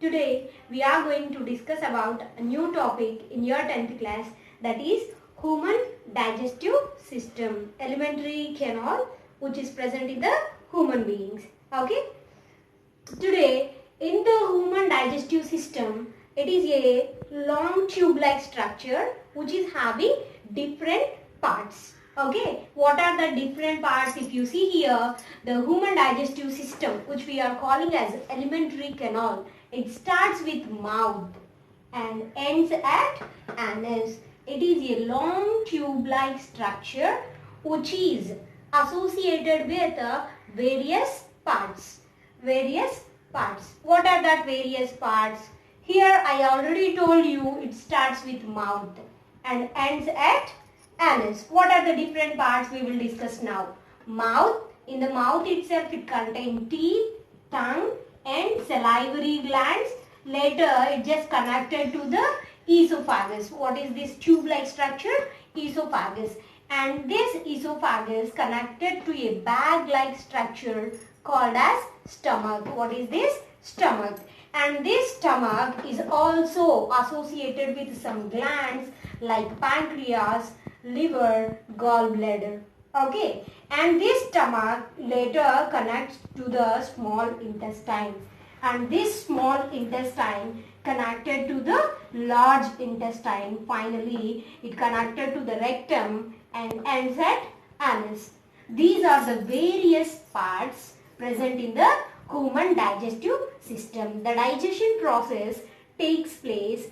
Today we are going to discuss about a new topic in your 10th class, that is human digestive system, alimentary canal, which is present in the human beings. Okay. Today in the human digestive system, it is a long tube-like structure which is having different parts. Okay, what are the different parts? If you see here, the human digestive system, which we are calling as alimentary canal, it starts with mouth and ends at anus. It is a long tube-like structure which is associated with various parts. What are that various parts? Here I already told you it starts with mouth and ends at anus. What are the different parts we will discuss now? Mouth. In the mouth itself it contains teeth, tongue and salivary glands. Later it just connected to the esophagus. What is this tube-like structure? Esophagus. And this esophagus connected to a bag-like structure called as stomach. What is this? Stomach. And this stomach is also associated with some glands like pancreas, liver, gallbladder. Okay. And this stomach later connects to the small intestine. And this small intestine connected to the large intestine. Finally, it connected to the rectum and ends at anus. These are the various parts present in the human digestive system. The digestion process takes place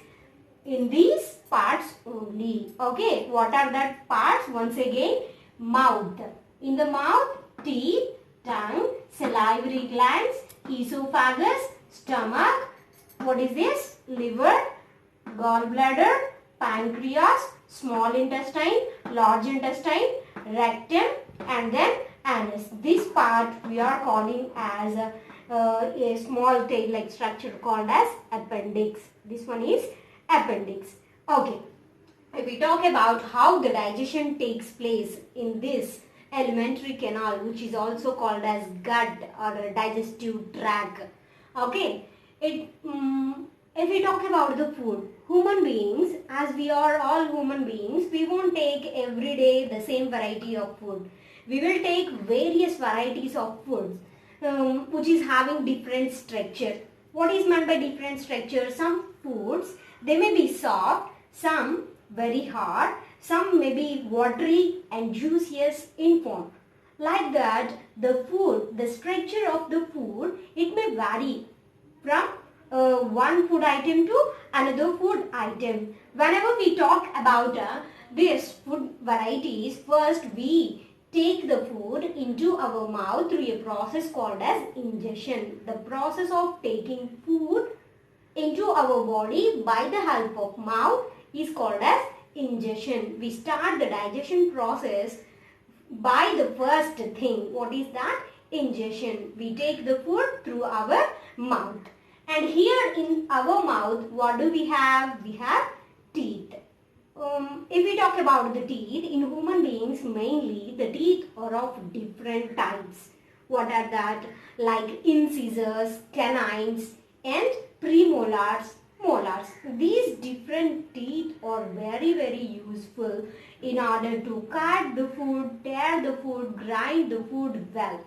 in these parts only. Okay, what are that parts? Once again, mouth. In the mouth, teeth, tongue, salivary glands, esophagus, stomach. What is this? Liver, gallbladder, pancreas, small intestine, large intestine, rectum and then anus. This part we are calling as a small tail-like structure called as appendix. This one is appendix. Okay. If we talk about how the digestion takes place in this alimentary canal, which is also called as gut or a digestive tract. Okay. If we talk about the food, human beings, as we are all human beings, we won't take every day the same variety of food. We will take various varieties of foods which is having different structure. What is meant by different structure? Some foods, they may be soft, some very hard, some may be watery and juiceous in form. Like that, the food, the structure of the food, it may vary from one food item to another food item. Whenever we talk about these food varieties, first we take the food into our mouth through a process called as ingestion. The process of taking food into our body by the help of mouth is called as ingestion. We start the digestion process by the first thing. What is that? Ingestion. We take the food through our mouth. And here in our mouth, what do we have? We have teeth. If we talk about the teeth, in human beings mainly the teeth are of different types. What are that? Like incisors, canines and premolars, molars. These different teeth are very useful in order to cut the food, tear the food, grind the food well.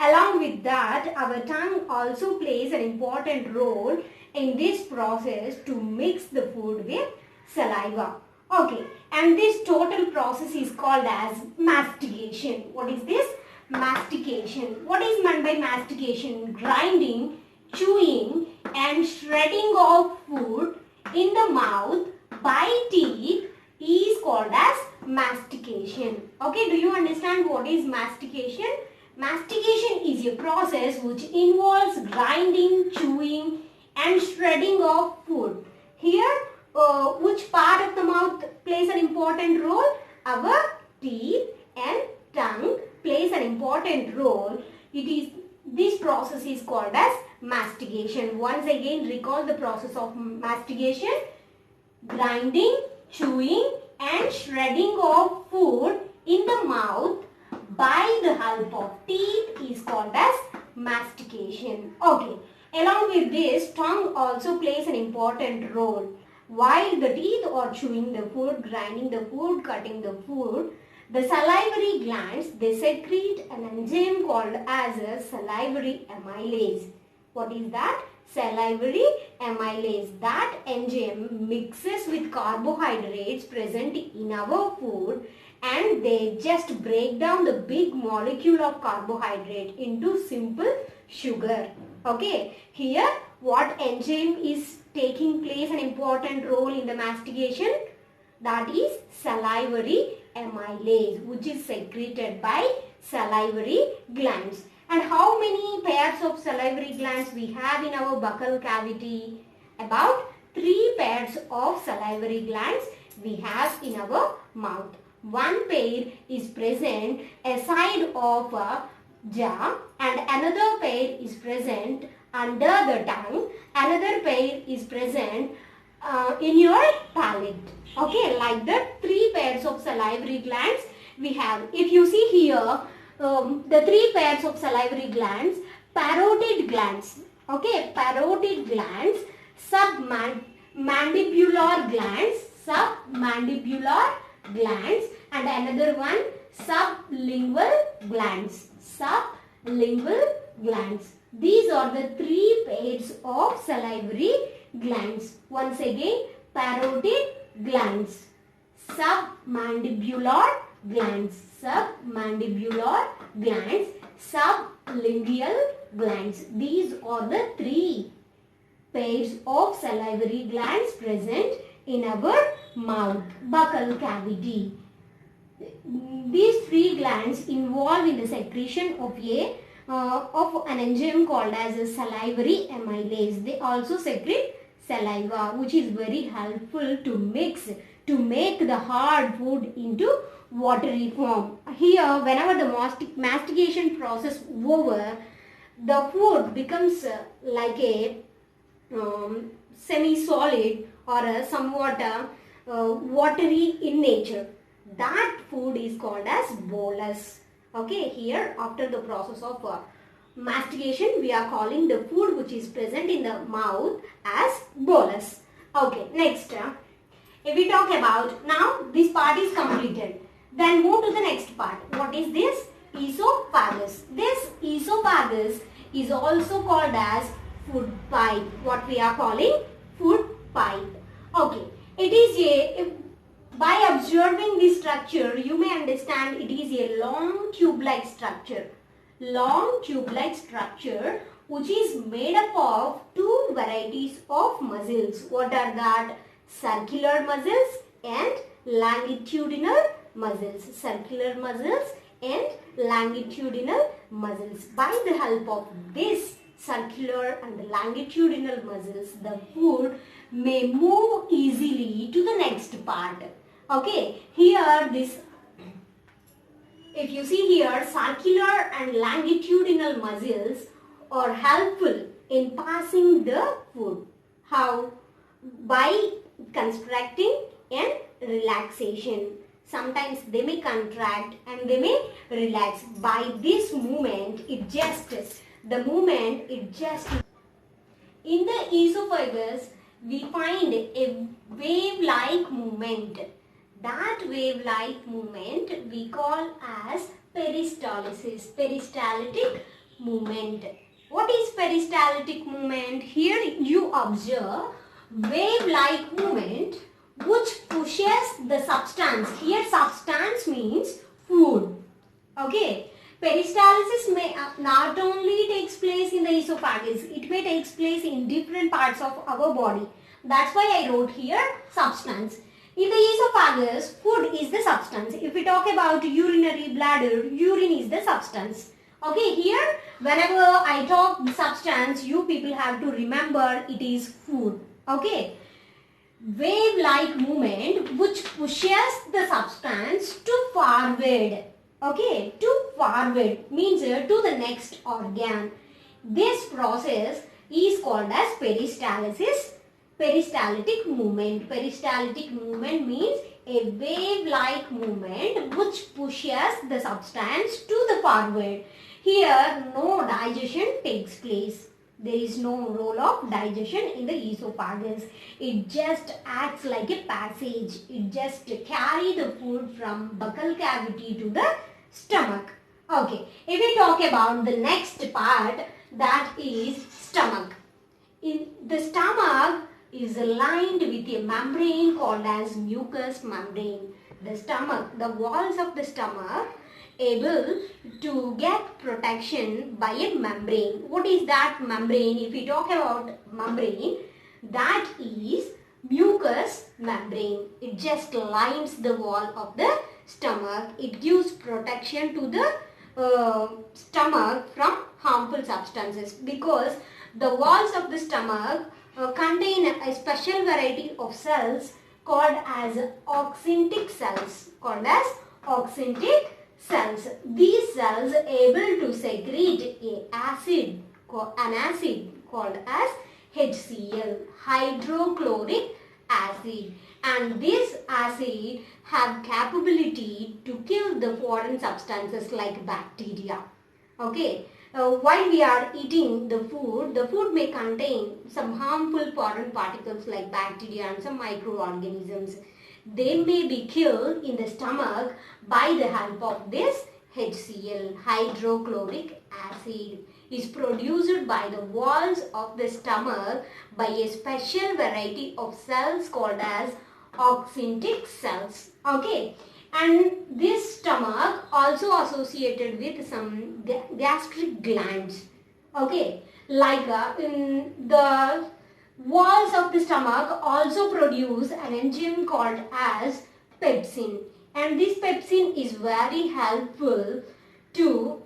Along with that, our tongue also plays an important role in this process to mix the food with saliva. Okay, and this total process is called as mastication. What is this? Mastication. What is meant by mastication? Grinding, chewing and shredding of food in the mouth by teeth is called as mastication. Okay, do you understand what is mastication? Mastication is a process which involves grinding, chewing and shredding of food. Here, which part of the mouth plays an important role? Our teeth and tongue plays an important role. This process is called as mastication. Once again, recall the process of mastication. Grinding, chewing and shredding of food in the mouth by the help of teeth is called as mastication. Okay. Along with this, tongue also plays an important role. While the teeth are chewing the food, grinding the food, cutting the food, the salivary glands, they secrete an enzyme called as a salivary amylase. What is that? Salivary amylase. That enzyme mixes with carbohydrates present in our food and they just break down the big molecule of carbohydrate into simple sugar. Okay, here what enzyme is taking place an important role in the mastication? That is salivary amylase, which is secreted by salivary glands. And how many pairs of salivary glands we have in our buccal cavity? About 3 pairs of salivary glands we have in our mouth. One pair is present aside of a jaw and another pair is present under the tongue. Another pair is present in your palate. Okay, like that 3 pairs of salivary glands we have. If you see here, the 3 pairs of salivary glands, parotid glands, okay, parotid glands, submandibular glands and another one sublingual glands, These are the 3 pairs of salivary glands. Once again, parotid glands, submandibular glands, sublingual glands. These are the 3 pairs of salivary glands present in our mouth, buccal cavity. These 3 glands involved in the secretion of an enzyme called as a salivary amylase. They also secrete saliva, which is very helpful to make the hard food into watery form. Here, whenever the mastication process over, the food becomes like a semi-solid or somewhat watery in nature. That food is called as bolus. Okay, here after the process of mastication, we are calling the food which is present in the mouth as bolus. Okay, next, if we talk about, now this part is completed. Then move to the next part. What is this? Esophagus. This esophagus is also called as food pipe. What we are calling food pipe. Okay, it is by observing this structure, you may understand it is a long tube-like structure. Long tube-like structure which is made up of 2 varieties of muscles. What are that? Circular muscles and longitudinal muscles. Circular muscles and longitudinal muscles. By the help of this circular and longitudinal muscles, the food may move easily to the next part. Okay, here this, if you see here, circular and longitudinal muscles are helpful in passing the food. How? By constricting and relaxation. Sometimes they may contract and they may relax. By this movement, in the esophagus, we find a wave-like movement. That wave-like movement we call as peristalsis, peristaltic movement. What is peristaltic movement? Here you observe wave-like movement which pushes the substance. Here substance means food. Okay. Peristalsis may not only takes place in the esophagus, it may take place in different parts of our body. That's why I wrote here substance. In the esophagus, food is the substance. If we talk about urinary bladder, urine is the substance. Okay, here whenever I talk substance, you people have to remember it is food. Okay. Wave-like movement which pushes the substance to forward. Okay, to forward means to the next organ. This process is called as peristalsis, peristaltic movement. Peristaltic movement means a wave-like movement which pushes the substance to the forward. Here no digestion takes place. There is no role of digestion in the esophagus. It just acts like a passage. It just carry the food from buccal cavity to the stomach. Okay, if we talk about the next part, that is stomach. In the stomach is lined with a membrane called as mucous membrane. The stomach, the walls of the stomach able to get protection by a membrane. What is that membrane? If we talk about membrane, that is mucous membrane. It just lines the wall of the stomach. It gives protection to the stomach from harmful substances, because the walls of the stomach contain a special variety of cells called as oxyntic cells. These cells are able to secrete an acid called as HCl, hydrochloric acid, and this acid have capability to kill the foreign substances like bacteria. Okay. While we are eating the food may contain some harmful foreign particles like bacteria and some microorganisms. They may be killed in the stomach by the help of this HCl, hydrochloric acid. Is produced by the walls of the stomach by a special variety of cells called as oxyntic cells. Okay. And this stomach also associated with some gastric glands. Okay, like in the walls of the stomach also produce an enzyme called as pepsin, and this pepsin is very helpful to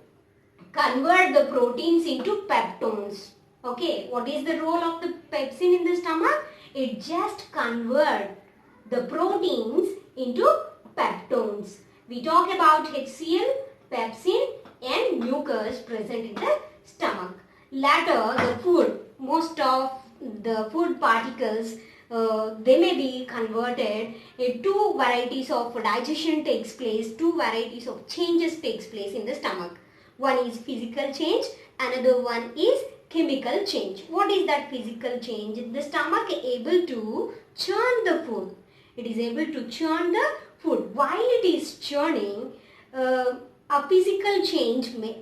convert the proteins into peptones. Okay, what is the role of the pepsin in the stomach? It just converts the proteins into peptones. We talk about HCl, pepsin and mucus present in the stomach. Later, the food, most of the food particles, they may be converted. Two varieties of digestion takes place, two varieties of changes takes place in the stomach. One is physical change, another one is chemical change. What is that physical change? The stomach is able to churn the food. It is able to churn the food. While it is churning, a physical change may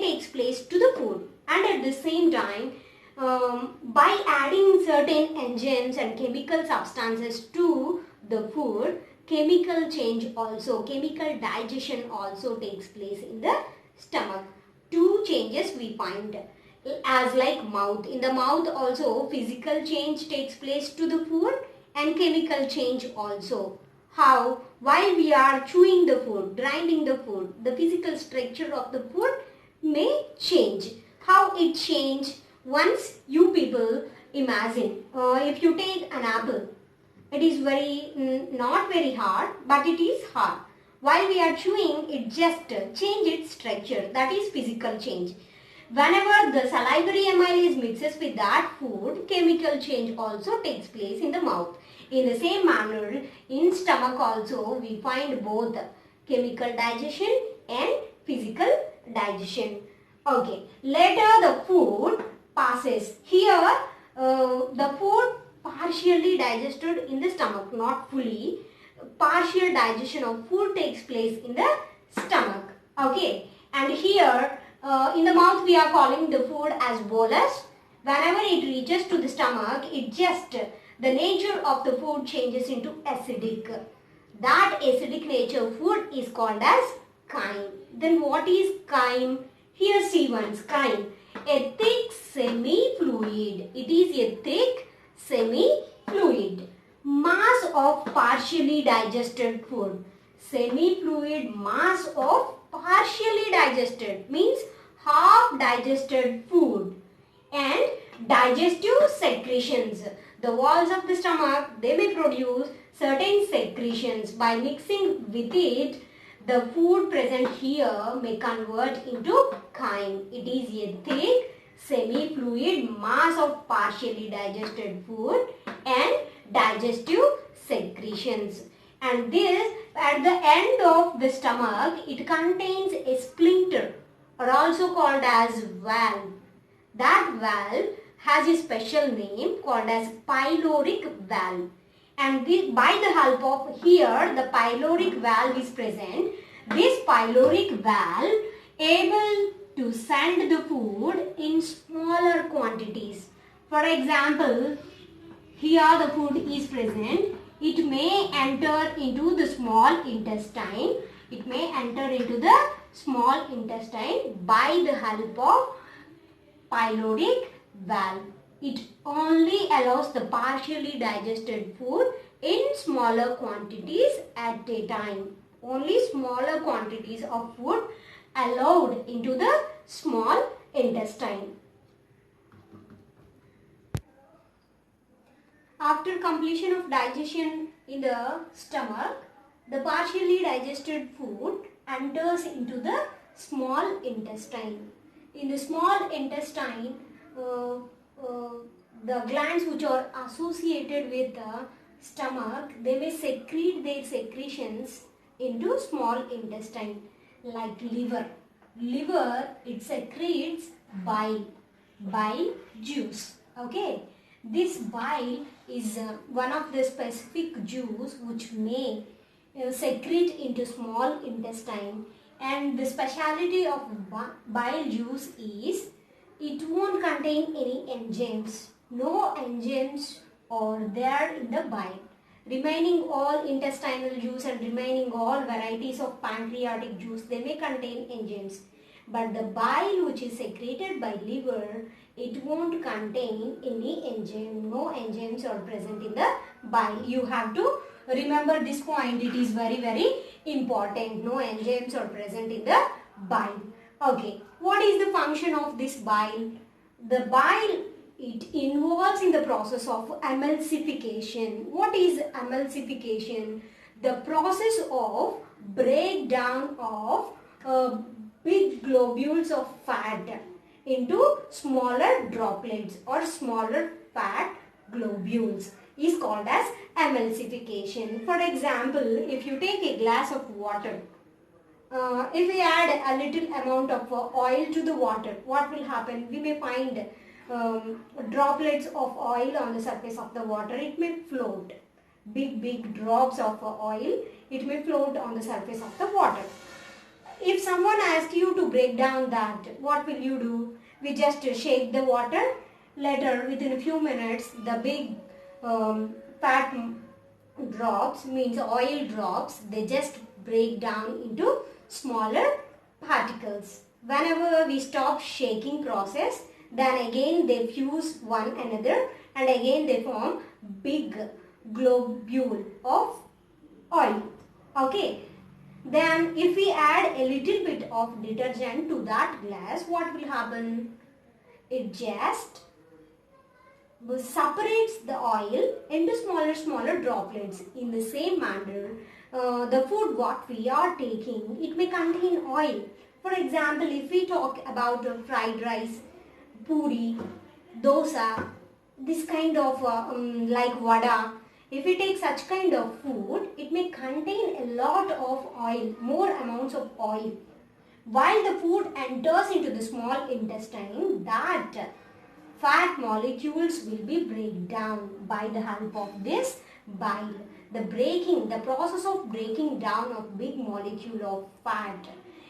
takes place to the food, and at the same time, by adding certain enzymes and chemical substances to the food, chemical digestion also takes place in the stomach. Two changes we find, as like mouth. In the mouth also physical change takes place to the food and chemical change also. How? While we are chewing the food, grinding the food, the physical structure of the food may change. How it change? Once you people imagine, if you take an apple, it is not very hard, but it is hard. While we are chewing, it just change its structure. That is physical change. Whenever the salivary amylase mixes with that food, chemical change also takes place in the mouth. In the same manner, in stomach also we find both chemical digestion and physical digestion. Okay, later the food passes. Here the food partially digested in the stomach, not fully. Partial digestion of food takes place in the stomach. Okay, and here in the mouth we are calling the food as bolus. Whenever it reaches to the stomach, the nature of the food changes into acidic. That acidic nature of food is called as chyme. Then what is chyme? Here see once, chyme. A thick semi-fluid. It is a thick semi-fluid mass of partially digested food. Semi-fluid mass of partially digested means half digested food. And digestive secretions. The walls of the stomach, they may produce certain secretions. By mixing with it, the food present here may convert into chyme. It is a thick semi-fluid mass of partially digested food and digestive secretions. And this, at the end of the stomach, it contains a sphincter, or also called as valve. That valve has a special name called as pyloric valve. And by the help of here, the pyloric valve is present. This pyloric valve able to send the food in smaller quantities. For example, here the food is present. It may enter into the small intestine. It may enter into the small intestine by the help of pyloric valve. It only allows the partially digested food in smaller quantities at a time. Only smaller quantities of food allowed into the small intestine. After completion of digestion in the stomach, the partially digested food enters into the small intestine. In the small intestine, the glands which are associated with the stomach, they may secrete their secretions into small intestine, like liver. Liver, it secretes bile juice. Okay. This bile is one of the specific juice which may secrete into small intestine, and the speciality of bile juice is it won't contain any enzymes. No enzymes are there in the bile. Remaining all intestinal juice and remaining all varieties of pancreatic juice, they may contain enzymes. But the bile which is secreted by liver, it won't contain any enzyme. No enzymes are present in the bile. You have to remember this point. It is very, very important. No enzymes are present in the bile. Okay. What is the function of this bile? The bile, it involves in the process of emulsification. What is emulsification? The process of breakdown of big globules of fat into smaller droplets or smaller fat globules is called as emulsification. For example, if you take a glass of water, if we add a little amount of oil to the water, what will happen? We may find droplets of oil on the surface of the water. It may float. Big drops of oil, it may float on the surface of the water. If someone asks you to break down that, what will you do? We just shake the water. Later, within a few minutes, the big fat drops, means oil drops, they just break down into smaller particles. Whenever we stop shaking process, then again they fuse one another and again they form big globule of oil. Okay. Then if we add a little bit of detergent to that glass, what will happen? It just separates the oil into smaller droplets. In the same manner, the food what we are taking, it may contain oil. For example, if we talk about fried rice, puri, dosa, this kind of like vada, if we take such kind of food, it may contain a lot of oil, more amounts of oil. While the food enters into the small intestine, that fat molecules will be break down by the help of this bile. The process of breaking down of big molecule of fat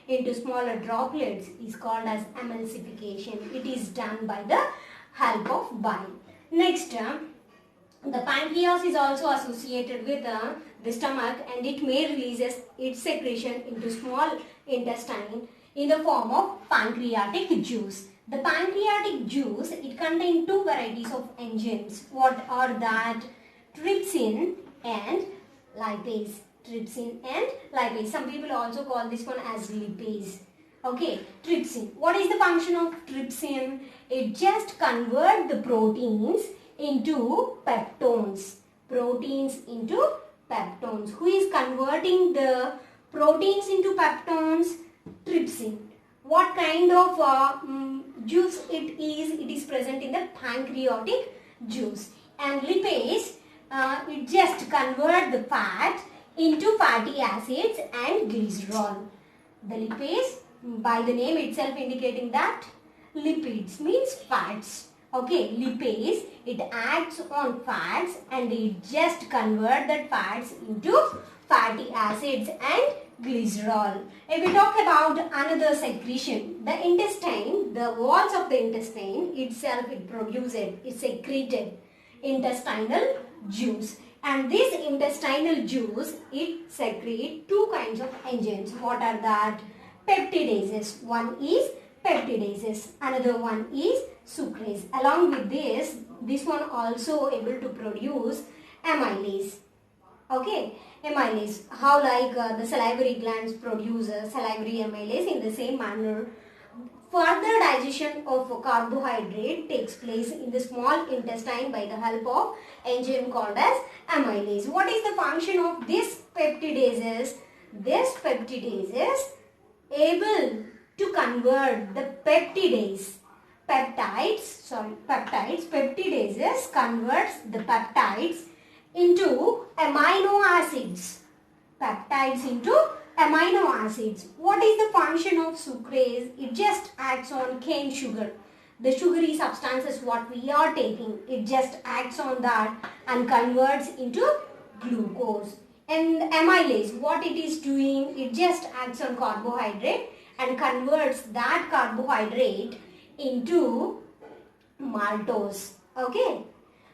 into smaller droplets is called as emulsification. It is done by the help of bile. Next, the pancreas is also associated with the stomach, and it may release its secretion into small intestine in the form of pancreatic juice. The pancreatic juice, it contains two varieties of enzymes. What are that? Trypsin and lipase. Trypsin and lipase. Some people also call this one as lipase. Okay, trypsin. What is the function of trypsin? It just converts the proteins into peptones. Proteins into peptones. Who is converting the proteins into peptones? Trypsin. What kind of juice it is? It is present in the pancreatic juice. And lipase, it just converts the fat into fatty acids and glycerol. The lipase, by the name itself indicating that lipids means fats. Okay, lipase, it acts on fats and it just convert that fats into fatty acids and glycerol. If we talk about another secretion, the intestine, the walls of the intestine itself, it secreted intestinal juice. And this intestinal juice, it secretes two kinds of enzymes. What are that? Peptidases. One is peptidases. Another one is sucrase. Along with this one also able to produce amylase. Okay, amylase. How like the salivary glands produce salivary amylase, in the same manner, further digestion of carbohydrate takes place in the small intestine by the help of enzyme called as amylase. What is the function of this peptidases? This peptidases able to convert the peptidases converts the peptides into amino acids. Peptides into amino acids. What is the function of sucrase? It just acts on cane sugar. The sugary substances what we are taking, it just acts on that and converts into glucose. And amylase, what it is doing, it just acts on carbohydrate and converts that carbohydrate into maltose. Okay.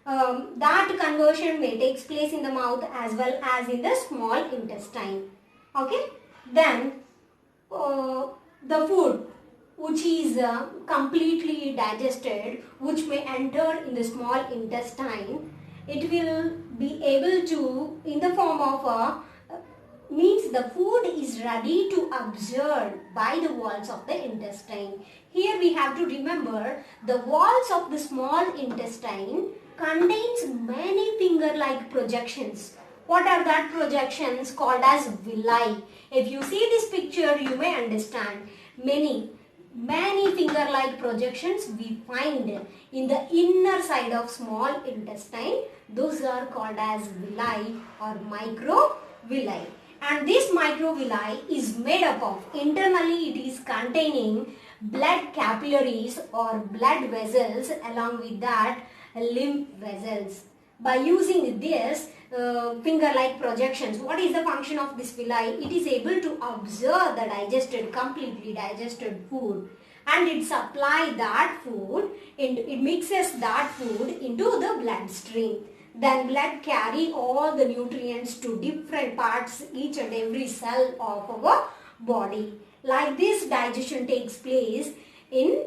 That conversion may take place in the mouth as well as in the small intestine. Okay. Then the food which is completely digested, which may enter in the small intestine, it will be able to, in the form of means the food is ready to absorb by the walls of the intestine. Here we have to remember the walls of the small intestine contains many finger-like projections. What are that projections? Called as villi. If you see this picture, you may understand. Many finger-like projections we find in the inner side of small intestine. Those are called as villi or microvilli. And this microvilli is made up of, internally it is containing blood capillaries or blood vessels, along with that lymph vessels. By using this finger-like projections, what is the function of this villi? It is able to absorb the completely digested food, and it supplies that food, it mixes that food into the bloodstream. Then blood carry all the nutrients to different parts, each and every cell of our body. Like this, digestion takes place in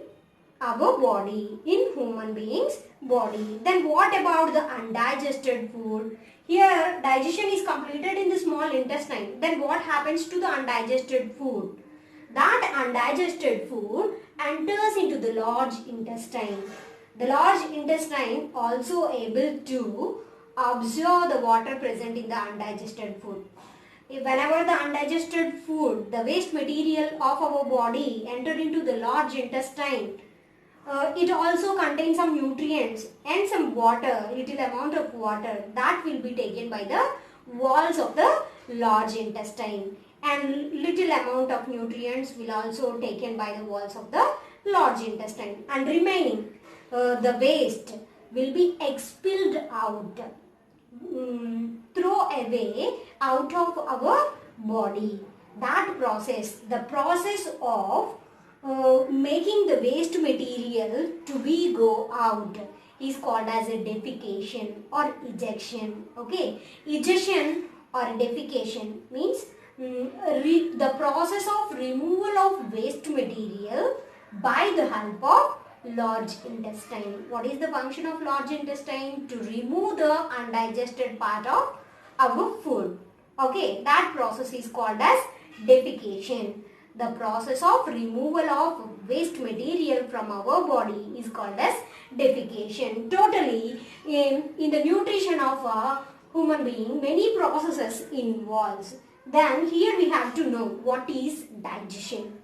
our body, in human beings' body. Then what about the undigested food? Here, digestion is completed in the small intestine. Then what happens to the undigested food? That undigested food enters into the large intestine. The large intestine also able to absorb the water present in the undigested food. Whenever the undigested food, the waste material of our body enter into the large intestine, it also contains some nutrients and some water, little amount of water that will be taken by the walls of the large intestine, and little amount of nutrients will also taken by the walls of the large intestine, and remaining the waste will be expelled out, throw away out of our body. That process, the process of making the waste material to be go out, is called as a defecation or ejection. Okay, ejection or defecation means the process of removal of waste material by the help of large intestine. What is the function of large intestine? To remove the undigested part of our food. Okay, that process is called as defecation. The process of removal of waste material from our body is called as defecation. Totally, in the nutrition of a human being, many processes involves. Then here we have to know what is digestion.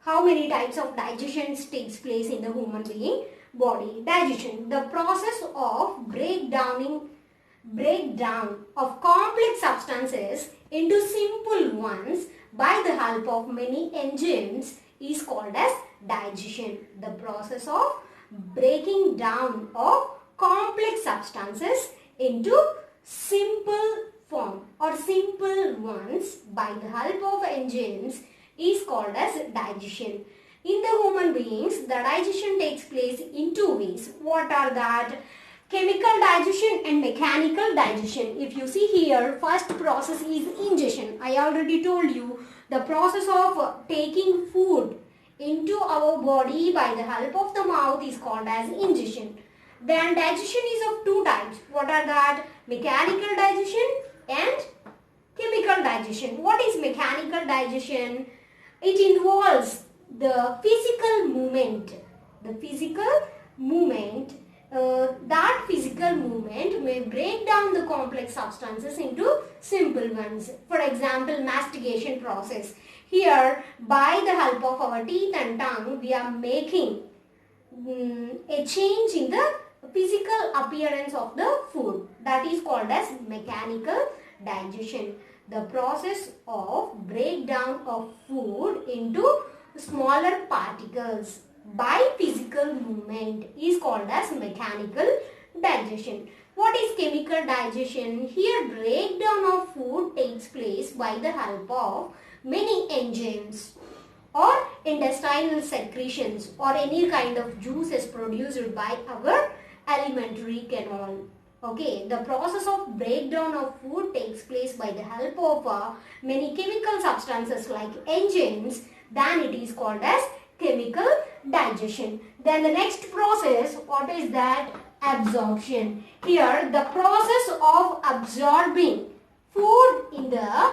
How many types of digestion takes place in the human being body? Digestion, the process of breakdown of complex substances into simple ones by the help of many enzymes, is called as digestion. The process of breaking down of complex substances into simple form or simple ones by the help of enzymes is called as digestion. In the human beings, the digestion takes place in two ways. What are that? Chemical digestion and mechanical digestion. If you see here, first process is ingestion. I already told you the process of taking food into our body by the help of the mouth is called as ingestion. Then digestion is of two types. What are that? Mechanical digestion and chemical digestion. What is mechanical digestion? It involves the physical movement. The physical movement, that physical movement may break down the complex substances into simple ones. For example, mastication process. Here, by the help of our teeth and tongue, we are making a change in the physical appearance of the food. That is called as mechanical digestion. The process of breakdown of food into smaller particles by physical movement is called as mechanical digestion. What is chemical digestion? Here, breakdown of food takes place by the help of many enzymes or intestinal secretions or any kind of juices produced by our alimentary canal. Okay, the process of breakdown of food takes place by the help of many chemical substances like enzymes. Then it is called as chemical digestion. Then the next process, what is that? Absorption. Here, the process of absorbing food in the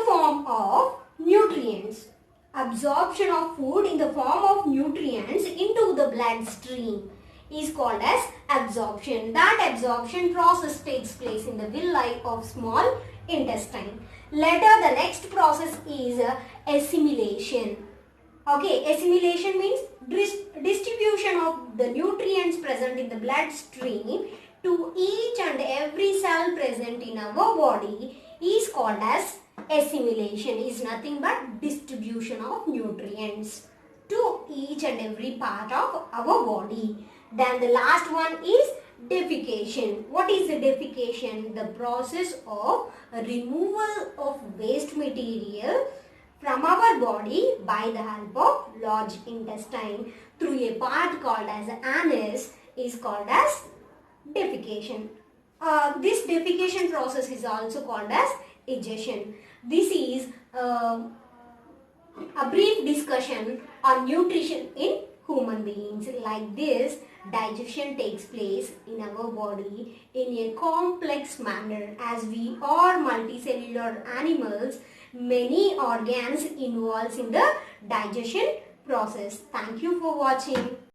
form of nutrients. Absorption of food in the form of nutrients into the bloodstream is called as absorption. That absorption process takes place in the villi of small intestine. Later, the next process is assimilation. Okay, assimilation means distribution of the nutrients present in the bloodstream to each and every cell present in our body is called as assimilation. Is nothing but distribution of nutrients to each and every part of our body. Then the last one is defecation. What is the defecation? The process of removal of waste material from our body by the help of large intestine through a part called as anus is called as defecation. This defecation process is also called as egestion. This is a brief discussion on nutrition in human beings. Like this, digestion takes place in our body in a complex manner. As we are multicellular animals, many organs involved in the digestion process. Thank you for watching.